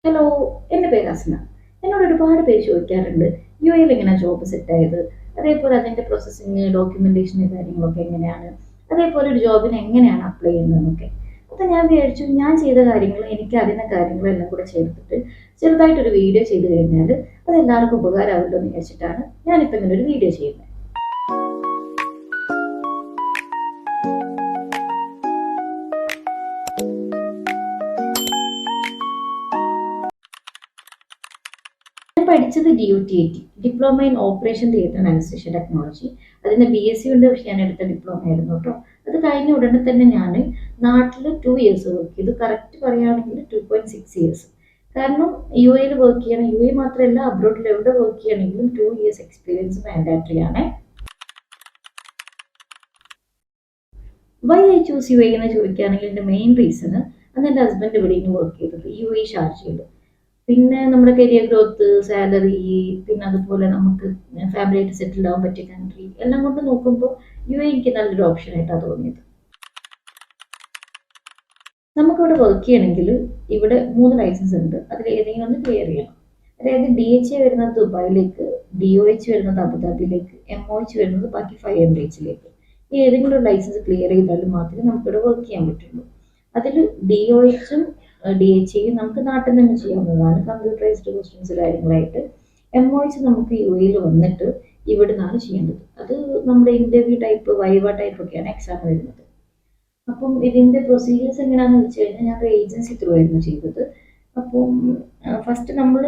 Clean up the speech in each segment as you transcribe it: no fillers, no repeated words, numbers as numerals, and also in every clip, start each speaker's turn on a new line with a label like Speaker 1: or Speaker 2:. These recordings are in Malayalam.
Speaker 1: ഹലോ, എൻ്റെ പേര് അസ്ന. എന്നോട് ഒരുപാട് പേര് ചോദിക്കാറുണ്ട് യു എയിൽ എങ്ങനെ ജോബ് സെറ്റ് ആയത്, അതേപോലെ അതിൻ്റെ പ്രോസസ്സിങ് ഡോക്യുമെന്റേഷൻ കാര്യങ്ങളൊക്കെ എങ്ങനെയാണ്, അതേപോലെ ഒരു ജോബിന് എങ്ങനെയാണ് അപ്ലൈ ചെയ്യുന്നതെന്നൊക്കെ. അപ്പം ഞാൻ വിചാരിച്ചു ഞാൻ ചെയ്ത കാര്യങ്ങൾ എനിക്ക് അറിയുന്ന കാര്യങ്ങളെല്ലാം കൂടെ ചേർത്തിട്ട് ചെറുതായിട്ടൊരു വീഡിയോ ചെയ്ത് കഴിഞ്ഞാൽ അത് എല്ലാവർക്കും ഉപകാരമാവുമല്ലോ എന്ന് വിചാരിച്ചിട്ടാണ് ഞാനിപ്പോൾ ഇങ്ങനെ ഒരു വീഡിയോ ചെയ്യുന്നത്. ഞാൻ പഠിച്ചത് DOTAT, diploma in operation theatre and anaesthesia technology. അതിന് BSc ഉണ്ട്, പക്ഷെ ഞാൻ എടുത്ത ഡിപ്ലോമ ആയിരുന്നു കേട്ടോ. അത് കഴിഞ്ഞ ഉടനെ തന്നെ ഞാൻ നാട്ടിൽ 2 ഇയേഴ്സ് വർക്ക് ചെയ്തു. കറക്റ്റ് പറയുകയാണെങ്കിൽ 2.6 ഇയേഴ്സ്. കാരണം UAയിൽ വർക്ക് ചെയ്യണം, UAE മാത്രമല്ല അബ്രോഡിൽ എവിടെ വർക്ക് ചെയ്യണമെങ്കിലും 2 ഇയേഴ്സ് എക്സ്പീരിയൻസ് മാൻഡാറ്ററി ആണ്. വൈ ഐ ചൂസ് UAE എന്ന് ചോദിക്കുകയാണെങ്കിൽ എൻ്റെ മെയിൻ റീസണ്, അന്ന് എൻ്റെ ഹസ്ബൻഡ് ഇവിടെയും വർക്ക് ചെയ്തത് UAE ഷാർജയിൽ. പിന്നെ നമ്മുടെ കരിയർ ഗ്രോത്ത്, സാലറി, പിന്നെ അതുപോലെ നമുക്ക് ഫാമിലി ആയിട്ട് സെറ്റിൽ ആവാൻ പറ്റിയ കൺട്രി എല്ലാം കൊണ്ട് നോക്കുമ്പോൾ UAE എനിക്ക് നല്ലൊരു ഓപ്ഷൻ ആയിട്ടാണ് തോന്നിയത്. നമുക്കിവിടെ വർക്ക് ചെയ്യണമെങ്കിൽ ഇവിടെ 3 ലൈസൻസ് ഉണ്ട്, അതിൽ ഏതെങ്കിലും ഒന്ന് ക്ലിയർ ചെയ്യണം. അതായത് DHA വരുന്നത് ദുബായിലേക്ക്, DOH വരുന്നത് അബുദാബിയിലേക്ക്, MOH വരുന്നത് ബാക്കി 5 എമിറേറ്റ്സിലേക്ക്. ഈ ഏതെങ്കിലും ഒരു ലൈസൻസ് ക്ലിയർ ചെയ്താലും മാത്രമേ നമുക്കിവിടെ വർക്ക് ചെയ്യാൻ പറ്റുള്ളൂ. അതിൽ DOHും DHAയും നമുക്ക് നാട്ടിൽ നിന്ന് ചെയ്യാവുന്നതാണ്, കമ്പ്യൂട്ടറൈസ്ഡ് ക്വസ്റ്റ്യൻസ് കാര്യങ്ങളായിട്ട്. MOH നമുക്ക് UAയിൽ വന്നിട്ട് ഇവിടെ നിന്നാണ് ചെയ്യേണ്ടത്. അത് നമ്മുടെ ഇന്റർവ്യൂ ടൈപ്പ്, വൈവ ടൈപ്പ് ഒക്കെയാണ് എക്സാം വരുന്നത്. അപ്പം ഇതിൻ്റെ പ്രൊസീജിയേഴ്സ് എങ്ങനെയാണെന്ന് വെച്ച് കഴിഞ്ഞാൽ ഞാൻ ഒരു ഏജൻസി ത്രൂ ആയിരുന്നു ചെയ്തത്. അപ്പം ഫസ്റ്റ് നമ്മൾ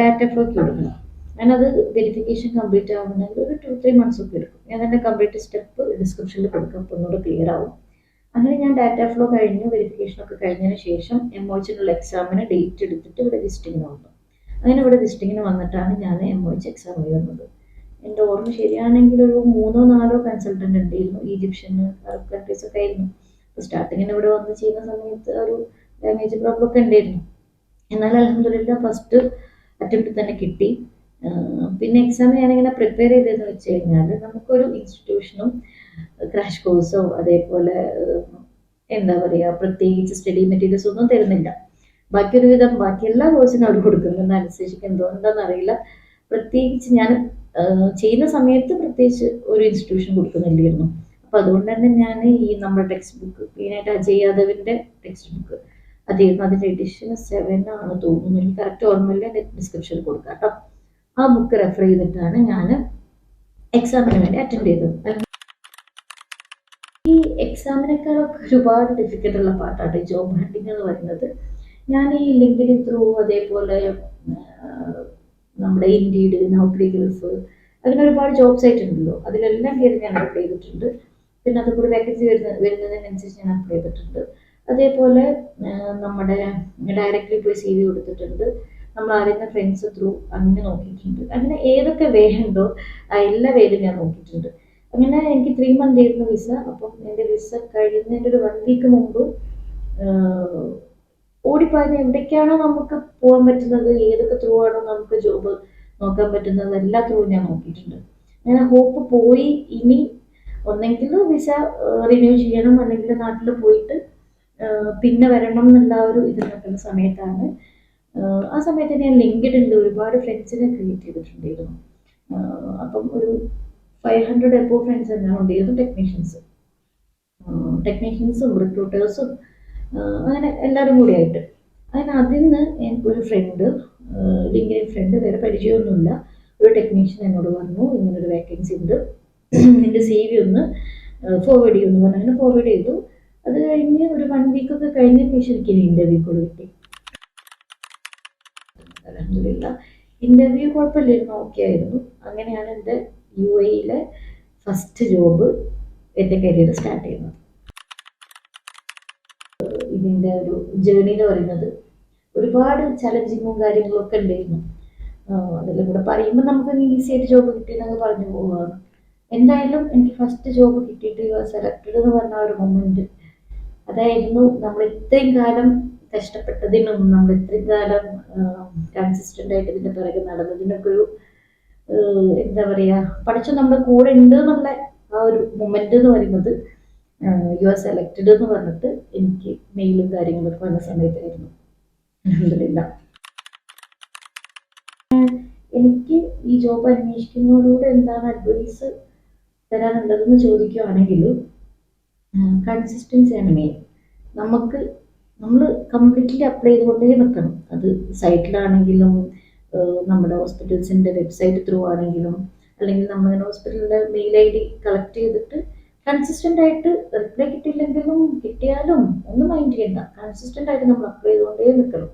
Speaker 1: ഡാറ്റ ഫ്ലോക്ക് കൊടുക്കണം. ഞാനത് വെരിഫിക്കേഷൻ കംപ്ലീറ്റ് ആവുന്നതിൽ ഒരു 2-3 മന്ത്സ് ഒക്കെ എടുക്കും. ഞാൻ അതിൻ്റെ കംപ്ലീറ്റ് സ്റ്റെപ്പ് ഡിസ്ക്രിപ്ഷനിൽ കൊടുക്കും, അപ്പോൾ ഒന്നുകൂടെ ക്ലിയർ ആവും. അങ്ങനെ ഞാൻ ഡാറ്റ ഫ്ലോ കഴിഞ്ഞു, വെരിഫിക്കേഷൻ ഒക്കെ കഴിഞ്ഞതിന് ശേഷം MOHനുള്ള എക്സാമിന് ഡേറ്റ് എടുത്തിട്ട് ഇവിടെ വിസിറ്റിങ്ങിന് വന്നു. അങ്ങനെ ഇവിടെ വിസിറ്റിങ്ങിന് വന്നിട്ടാണ് ഞാൻ MOH എക്സാം എഴുതുന്നത്. എൻ്റെ ഓർമ്മ ശരിയാണെങ്കിൽ ഒരു 3-4 കൺസൾട്ടൻ്റ് ഉണ്ടായിരുന്നു, ഈജിപ്ഷ്യൻ, അറബ് കൺട്രീസ് ഒക്കെ ആയിരുന്നു. സ്റ്റാർട്ടിങ്ങിന് ഇവിടെ വന്ന് ചെയ്യുന്ന സമയത്ത് ഒരു ലാംഗ്വേജ് പ്രോബ്ലം ഒക്കെ ഉണ്ടായിരുന്നു. എന്നാൽ അൽഹംദുലില്ലാ ഫസ്റ്റ് അറ്റംപ്റ്റ് തന്നെ കിട്ടി. പിന്നെ എക്സാം ഞാനിങ്ങനെ പ്രിപ്പയർ ചെയ്തതെന്ന് വെച്ച് കഴിഞ്ഞാൽ നമുക്കൊരു ഇൻസ്റ്റിറ്റ്യൂഷനും ക്രാഷ് കോഴ്സോ അതേപോലെ എന്താ പറയുക പ്രത്യേകിച്ച് സ്റ്റഡി മെറ്റീരിയൽസ് ഒന്നും തരുന്നില്ല. ബാക്കി ഒരുവിധം ബാക്കി എല്ലാ കോഴ്സിനും അവർ കൊടുക്കുന്നുണ്ട്, അനുസരിച്ച് എന്താണെന്ന് അറിയില്ല. പ്രത്യേകിച്ച് ഞാൻ ചെയ്യുന്ന സമയത്ത് പ്രത്യേകിച്ച് ഒരു ഇൻസ്റ്റിറ്റ്യൂഷൻ കൊടുക്കുന്നില്ലായിരുന്നു. അപ്പം അതുകൊണ്ട് തന്നെ ഞാൻ ഈ നമ്മുടെ ടെക്സ്റ്റ് ബുക്ക്, മെയിനായിട്ട് അജയ് യാദവിൻ്റെ ടെക്സ്റ്റ് ബുക്ക് അതായിരുന്നു, അതിൻ്റെ എഡിഷൻ 7 ആണ് തോന്നുന്നു, എനിക്ക് കറക്റ്റ് ഓർമ്മയില്ല, ഡിസ്ക്രിപ്ഷനിൽ കൊടുക്കാം കേട്ടോ. ആ ബുക്ക് റെഫർ ചെയ്തിട്ടാണ് ഞാൻ എക്സാമിന് വേണ്ടി അറ്റൻഡ് ചെയ്തത്. ഈ എക്സാമിനേക്കാളൊക്കെ ഒരുപാട് ഡിഫിക്കൽട്ടുള്ള പാർട്ടാണ് ഈ ജോബ് ഹണ്ടിങ് എന്ന് പറയുന്നത്. ഞാൻ ഈ ലിങ്ക്ഡിൻ ത്രൂ, അതേപോലെ നമ്മുടെ ഇൻഡീഡ്, നൗക്കറി ഗൾഫ്, അങ്ങനെ ഒരുപാട് ജോബ് സൈറ്റ് ഉണ്ടല്ലോ, അതിലെല്ലാം കയറി ഞാൻ അപ്ലൈ ചെയ്തിട്ടുണ്ട്. പിന്നെ അതുകൂടി വേക്കൻസി വരുന്നതിനനുസരിച്ച് ഞാൻ അപ്ലൈ ചെയ്തിട്ടുണ്ട്. അതേപോലെ നമ്മുടെ ഡയറക്റ്റ്ലി പോയി CV കൊടുത്തിട്ടുണ്ട്. നമ്മൾ അറിയുന്ന ഫ്രണ്ട്സ് ത്രൂ അങ്ങനെ നോക്കിയിട്ടുണ്ട്. അങ്ങനെ ഏതൊക്കെ വേ ഉണ്ടോ ആ എല്ലാ വേയിലും ഞാൻ നോക്കിയിട്ടുണ്ട്. അങ്ങനെ എനിക്ക് 3 മന്ത് ആയിരുന്നു വിസ. അപ്പം എൻ്റെ വിസ കഴിയുന്നതിൻ്റെ ഒരു 1 വീക്ക് മുമ്പ് ഓടിപ്പാഞ്ഞ് എവിടേക്കാണോ നമുക്ക് പോകാൻ പറ്റുന്നത്, ഏതൊക്കെ ത്രൂ ആണോ നമുക്ക് ജോബ് നോക്കാൻ പറ്റുന്നത് എല്ലാ ത്രൂ ഞാൻ നോക്കിയിട്ടുണ്ട്. അങ്ങനെ ഹോപ്പ് പോയി. ഇനി ഒന്നെങ്കിൽ വിസ റിന്യൂ ചെയ്യണം, അല്ലെങ്കിൽ നാട്ടിൽ പോയിട്ട് പിന്നെ വരണം എന്നുള്ള ഒരു ഇത് നോക്കുന്ന സമയത്താണ്. ആ സമയത്ത് ഞാൻ ലിങ്ക്ഡിനിൽ ഒരുപാട് ഫ്രണ്ട്സിനെ ക്രിയേറ്റ് ചെയ്തിട്ടുണ്ടായിരുന്നു. അപ്പം ഒരു 500 എബോ ഫ്രണ്ട്സ് എല്ലാം ഉണ്ടായിരുന്നു, ടെക്നീഷ്യൻസും റിക്രൂട്ടേഴ്സും അങ്ങനെ എല്ലാവരും കൂടി ആയിട്ട്. അങ്ങനെ അതിൽ നിന്ന് എനിക്കൊരു ഫ്രണ്ട്, ലിങ്ക്ഡിൻ ഫ്രണ്ട്, വേറെ പരിചയമൊന്നുമില്ല, ഒരു ടെക്നീഷ്യൻ എന്നോട് പറഞ്ഞു ഇങ്ങനൊരു വേക്കൻസി ഉണ്ട്, നിൻ്റെ CV ഒന്ന് ഫോർവേഡ് ചെയ്യുമെന്ന് പറഞ്ഞു. അങ്ങനെ ഫോർവേഡ് ചെയ്തു. അത് കഴിഞ്ഞ് ഒരു 1 വീക്ക് ഒക്കെ കഴിഞ്ഞതിന് ശേഷം എനിക്ക് ഇൻ്റർവ്യൂ കോൾ കിട്ടി. അൽഹംദുലില്ലാ ഇൻ്റർവ്യൂ കുഴപ്പമില്ലായിരുന്നു, ഓക്കെ ആയിരുന്നു. അങ്ങനെയാണ് എൻ്റെ UAEയിലെ ഫസ്റ്റ് ജോബ്, എൻ്റെ കരിയർ സ്റ്റാർട്ട് ചെയ്യുന്നത്. ഇതിൻ്റെ ഒരു ജേർണി എന്ന് പറയുന്നത് ഒരുപാട് ചലഞ്ചിങ്ങും കാര്യങ്ങളും ഒക്കെ ഉണ്ടായിരുന്നു. അതെല്ലാം കൂടെ പറയുമ്പോൾ നമുക്ക് ഈസി ആയിട്ട് ജോബ് കിട്ടിയെന്നൊക്കെ പറഞ്ഞു പോവുകയാണ്. എന്തായാലും എനിക്ക് ഫസ്റ്റ് ജോബ് കിട്ടിയിട്ട് സെലക്റ്റഡ് എന്ന് പറഞ്ഞ ഒരു മൊമെന്റ്, അതായിരുന്നു നമ്മൾ ഇത്രയും കാലം കഷ്ടപ്പെട്ടതിനും നമ്മൾ ഇത്രയും കാലം കൺസിസ്റ്റന്റ് ആയിട്ട് ഇതിന്റെ പിറകെ നടന്നതിനൊക്കെ ഒരു എന്താ പറയാ, പഠിച്ചു നമ്മുടെ കൂടെ ഉണ്ട് എന്നുള്ള ആ ഒരു മൊമെന്റ് എന്ന് പറയുന്നത് യു ആർ സെലക്റ്റഡ് എന്ന് പറഞ്ഞിട്ട് എനിക്ക് മെയിലും കാര്യങ്ങളൊക്കെ വന്ന സമയത്തായിരുന്നു. അൽഹംദുലില്ലാ. ഈ ജോബ് അന്വേഷിക്കുന്നവരോട് എന്താണ് അഡ്വൈസ് തരാനുള്ളതെന്ന് ചോദിക്കുകയാണെങ്കിൽ കൺസിസ്റ്റൻസിയാണ് മെയിൻ. നമുക്ക് നമ്മൾ കംപ്ലീറ്റ്ലി അപ്ലൈ ചെയ്തുകൊണ്ടേ നിൽക്കണം. അത് സൈറ്റിലാണെങ്കിലും നമ്മുടെ ഹോസ്പിറ്റൽസിൻ്റെ വെബ്സൈറ്റ് ത്രൂ ആണെങ്കിലും അല്ലെങ്കിൽ നമ്മൾ ഹോസ്പിറ്റലിൻ്റെ മെയിൽ ഐ ഡി കളക്ട് ചെയ്തിട്ട് കൺസിസ്റ്റൻ്റ് ആയിട്ട് റിപ്ലൈ കിട്ടിയില്ലെങ്കിലും കിട്ടിയാലും ഒന്നും മൈൻഡ് ചെയ്യണ്ട. കൺസിസ്റ്റൻ്റ് ആയിട്ട് നമ്മൾ അപ്ലൈ ചെയ്തുകൊണ്ടേ നിൽക്കണം.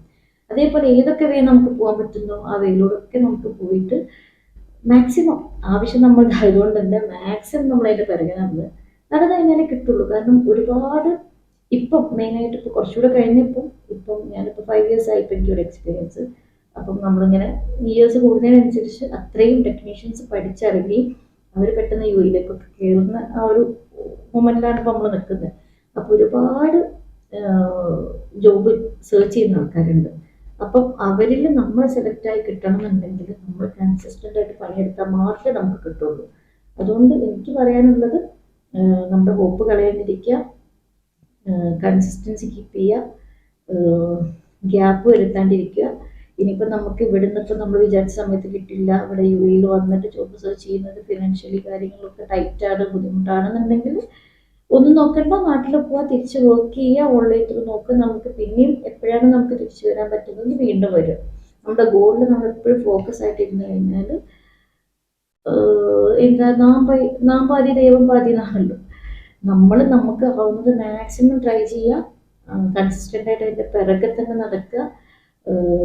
Speaker 1: അതേപോലെ ഏതൊക്കെ വേ നമുക്ക് പോകാൻ പറ്റുന്നോ ആ വേയിലൂടെയൊക്കെ നമുക്ക് പോയിട്ട് മാക്സിമം ആവശ്യം നമ്മളുടെ ആയതുകൊണ്ട് തന്നെ മാക്സിമം നമ്മൾ അതിൻ്റെ പിറകെ നടന്നു കഴിഞ്ഞാലേ കിട്ടുള്ളൂ. കാരണം ഒരുപാട് ഇപ്പം മെയിനായിട്ട് ഇപ്പോൾ കുറച്ചുകൂടെ കഴിഞ്ഞപ്പോൾ ഇപ്പം ഞാനിപ്പോൾ 5 years ആയിപ്പോൾ എനിക്കൊരു എക്സ്പീരിയൻസ്. അപ്പം നമ്മളിങ്ങനെ ഇയേഴ്സ് കൂടുന്നതിനനുസരിച്ച് അത്രയും ടെക്നീഷ്യൻസ് പഠിച്ചിറങ്ങി അവർ പെട്ടെന്ന് യു എയിലേക്കൊക്കെ കയറുന്ന ആ ഒരു മൊമെൻറ്റിലാണ് ഇപ്പോൾ നമ്മൾ നിൽക്കുന്നത്. അപ്പോൾ ഒരുപാട് ജോബ് സെർച്ച് ചെയ്യുന്ന ആൾക്കാരുണ്ട്. അപ്പം അവരിൽ നമ്മൾ സെലക്ട് ആയി കിട്ടണം എന്നുണ്ടെങ്കിൽ നമ്മൾ കൺസിസ്റ്റൻ്റ് ആയിട്ട് പണിയെടുത്താൽ മാത്രമേ നമുക്ക് കിട്ടുള്ളൂ. അതുകൊണ്ട് എനിക്ക് പറയാനുള്ളത് നമ്മുടെ ഹോപ്പ് കളയാതിരിക്കുക, കൺസിസ്റ്റൻസി കീപ്പ് ചെയ്യുക, ഗ്യാപ്പ് വരുത്താണ്ടിരിക്കുക. ഇനിയിപ്പോൾ നമുക്ക് ഇവിടെ നിന്നിപ്പോൾ നമ്മൾ വിചാരിച്ച സമയത്ത് കിട്ടില്ല, ഇവിടെ യു എയിൽ വന്നിട്ട് ജോബ് സെർച്ച് ചെയ്യുന്നത് ഫിനാൻഷ്യലി കാര്യങ്ങളൊക്കെ ടൈറ്റാണ്, ബുദ്ധിമുട്ടാണെന്നുണ്ടെങ്കിൽ ഒന്നും നോക്കണ്ട, നാട്ടിൽ പോവാ, തിരിച്ച് വർക്ക് ചെയ്യുക, ഓൺലൈൻ ത്രൂ നോക്കുക. നമുക്ക് പിന്നെയും എപ്പോഴാണ് നമുക്ക് തിരിച്ചു വരാൻ പറ്റുന്നത് വീണ്ടും വരും. നമ്മുടെ ഗോളിൽ നമ്മൾ എപ്പോഴും ഫോക്കസ് ആയിട്ട് ഇരുന്ന് കഴിഞ്ഞാൽ എന്താ നാം പാതി ദൈവം പാതി എന്നാണല്ലോ. നമ്മൾ നമുക്ക് ആവുന്നത് മാക്സിമം ട്രൈ ചെയ്യുക, കൺസിസ്റ്റൻ്റ് ആയിട്ട് അതിൻ്റെ പിറകെ തന്നെ നടക്കുക.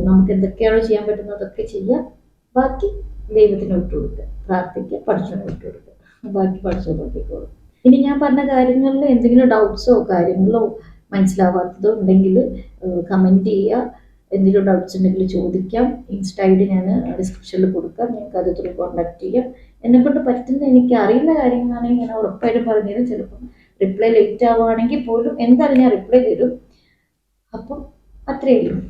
Speaker 1: നമുക്ക് എന്തൊക്കെയാണോ ചെയ്യാൻ പറ്റുന്നത് അതൊക്കെ ചെയ്യുക. ബാക്കി ദൈവത്തിന് വിട്ടു കൊടുക്കുക, പ്രാർത്ഥിക്കുക, പഠിച്ചോനെ വിട്ടു കൊടുക്കുക. ബാക്കി പഠിച്ചോ നോക്കിക്കോളും. ഇനി ഞാൻ പറഞ്ഞ കാര്യങ്ങളിൽ എന്തെങ്കിലും ഡൗട്ട്സോ കാര്യങ്ങളോ മനസ്സിലാവാത്തതോ ഉണ്ടെങ്കിൽ കമൻറ്റ് ചെയ്യുക. എന്തെങ്കിലും ഡൗട്ട്സ് ഉണ്ടെങ്കിൽ ചോദിക്കാം. ഇൻസ്റ്റ ഐ ഡി ഞാൻ ഡിസ്ക്രിപ്ഷനിൽ കൊടുക്കാം, നിങ്ങൾക്ക് അത് ത്രൂ കോൺടാക്ട് ചെയ്യാം. എന്നെക്കൊണ്ട് പറ്റുന്ന എനിക്ക് അറിയുന്ന കാര്യങ്ങളാണെങ്കിൽ ഞാൻ ഉറപ്പായിട്ടും പറഞ്ഞുതരും. ചിലപ്പം റിപ്ലൈ ലേറ്റ് ആവുകയാണെങ്കിൽ പോലും എന്തായാലും ഞാൻ റിപ്ലൈ തരും. അപ്പം അത്രയേ ഉള്ളൂ.